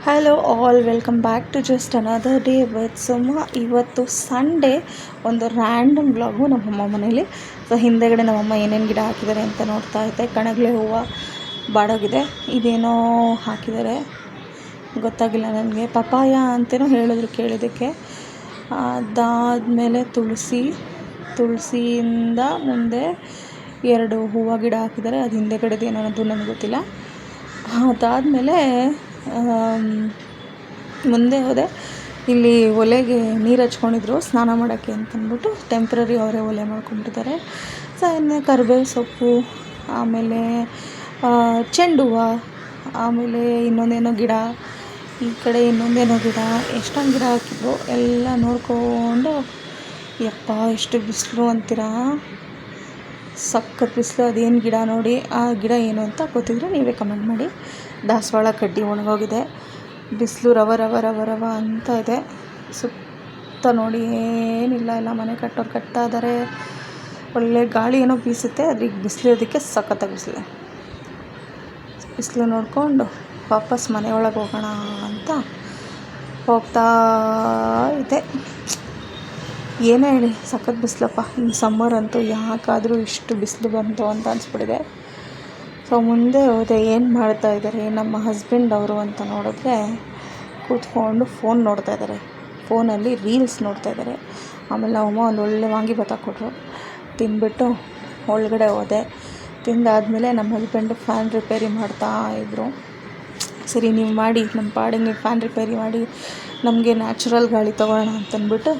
Hello all, welcome back to just another day with Suma. ಇವತ್ತು Sunday, ಒಂದು random blog ನಮ್ಮಮ್ಮ ಮನೇಲಿ. ಸೊ ಹಿಂದೆಗಡೆ ನಮ್ಮಮ್ಮ ಏನೇನು ಗಿಡ ಹಾಕಿದ್ದಾರೆ ಅಂತ ನೋಡ್ತಾ ಇದ್ದೆ. ಕಣಗಲೆ ಹೂವು ಬಾಡೋಗಿದೆ, ಇದೇನೋ ಹಾಕಿದ್ದಾರೆ ಗೊತ್ತಾಗಿಲ್ಲ ನನಗೆ. ಪಪಾಯ ಅಂತೇನೋ ಹೇಳಿದ್ರು ಕೇಳಿದ್ದಕ್ಕೆ. ಅದಾದಮೇಲೆ ತುಳಸಿಯಿಂದ ಮುಂದೆ 2 ಹೂವು ಗಿಡ ಹಾಕಿದ್ದಾರೆ. ಅದು ಹಿಂದೆಗಡೆದು ಏನೋ ಅನ್ನೋದು ನನಗೆ ಗೊತ್ತಿಲ್ಲ. ಅದಾದಮೇಲೆ ಮುಂದೆ ಹೋದೆ. ಇಲ್ಲಿ ಒಲೆಗೆ ನೀರು ಹಚ್ಕೊಂಡಿದ್ರು ಸ್ನಾನ ಮಾಡೋಕ್ಕೆ ಅಂತಂದ್ಬಿಟ್ಟು ಟೆಂಪ್ರರಿ ಅವರೇ ಒಲೆ ಮಾಡ್ಕೊಂಡ್ಬಿಟ್ಟಿದ್ದಾರೆ. ಸೊ ಇನ್ನು ಕರಿಬೇವು ಸೊಪ್ಪು, ಆಮೇಲೆ ಚೆಂಡು ಹೂವು, ಆಮೇಲೆ ಇನ್ನೊಂದೇನೋ ಗಿಡ, ಈ ಕಡೆ ಇನ್ನೊಂದೇನೋ ಗಿಡ, ಎಷ್ಟೊಂದು ಗಿಡ ಹಾಕಿದ್ರು. ಎಲ್ಲ ನೋಡಿಕೊಂಡು ಯಪ್ಪ ಎಷ್ಟು ಬಿಸಿಲು ಅಂತೀರಾ, ಸಖತ್ ಬಿಸಿಲು. ಅದೇನು ಗಿಡ ನೋಡಿ, ಆ ಗಿಡ ಏನು ಅಂತ ಗೊತ್ತಿದ್ರೆ ನೀವೇ ಕಮೆಂಟ್ ಮಾಡಿ. ದಾಸವಾಳ ಕಡ್ಡಿ ಒಣಗೋಗಿದೆ, ಬಿಸಿಲು ರವ ರವ ರವ ರವ ಅಂತ ಇದೆ. ಸುತ್ತ ನೋಡಿ ಏನಿಲ್ಲ, ಎಲ್ಲ ಮನೆ ಕಟ್ಟೋರು ಕಟ್ತಾ ಇದ್ದಾರೆ. ಒಳ್ಳೆ ಗಾಳಿ ಏನೋ ಬೀಸುತ್ತೆ, ಅದ್ರಿಗೆ ಬಿಸಿಲಿರೋದಕ್ಕೆ ಸಖತ್ತಾಗಿ ಬಿಸಿಲು ನೋಡಿಕೊಂಡು ವಾಪಸ್ ಮನೆಯೊಳಗೆ ಹೋಗೋಣ ಅಂತ ಹೋಗ್ತಾ ಇದೆ. ಏನೇ ಹೇಳಿ ಸಖತ್ ಬಿಸಿಲಪ್ಪ. ಈ ಸಮ್ಮರ್ ಅಂತೂ ಯಾಕಾದರೂ ಇಷ್ಟು ಬಿಸಿಲು ಬಂತು ಅಂತ ಅನಿಸ್ಬಿಟ್ಟಿದೆ. ಸೊ ಮುಂದೆ ಹೋದೆ, ಏನು ಮಾಡ್ತಾ ಇದ್ದಾರೆ ನಮ್ಮ ಹಸ್ಬೆಂಡ್ ಅವರು ಅಂತ ನೋಡಿದ್ರೆ ಕೂತ್ಕೊಂಡು ಫೋನ್ ನೋಡ್ತಾ ಇದ್ದಾರೆ. ಫೋನಲ್ಲಿ ರೀಲ್ಸ್ ನೋಡ್ತಾ ಇದ್ದಾರೆ. ಆಮೇಲೆ ನಮ್ಮಮ್ಮ ಒಂದು ಒಳ್ಳೆ ವಾಂಗಿಭಾತ ಕೊಟ್ಟರು, ತಿಂದ್ಬಿಟ್ಟು ಒಳಗಡೆ ಹೋದೆ. ತಿಂದಾದಮೇಲೆ ನಮ್ಮ ಹಸ್ಬೆಂಡು ಫ್ಯಾನ್ ರಿಪೇರಿ ಮಾಡ್ತಾಯಿದ್ರು. ಸರಿ ನೀವು ಮಾಡಿ, ನಮ್ಮ ಪಾಡಿಗೆ ನೀವು ಫ್ಯಾನ್ ರಿಪೇರಿ ಮಾಡಿ, ನಮಗೆ ನ್ಯಾಚುರಲ್ ಗಾಳಿ ತೊಗೊಳ್ಳೋಣ ಅಂತಂದ್ಬಿಟ್ಟು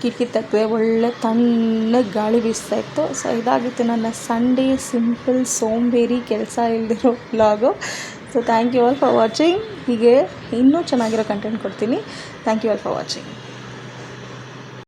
ಕಿಟಕಿ ತೆಗೆದ್ರೆ ಒಳ್ಳೆ ತಣ್ಣಗೆ ಗಾಳಿ ಬೀಸ್ತಾಯಿತ್ತು. ಸೊ ಇದಾಗಿತ್ತು ನನ್ನ ಸಂಡೇ ಸಿಂಪಲ್ ಸೋಂಬೇರಿ ಕೆಲಸ ಇಲ್ದಿರೋ vlog. So thank you all for watching. ಹೀಗೆ ಇನ್ನೂ ಚೆನ್ನಾಗಿರೋ ಕಂಟೆಂಟ್ ಕೊಡ್ತೀನಿ. Thank you all for watching.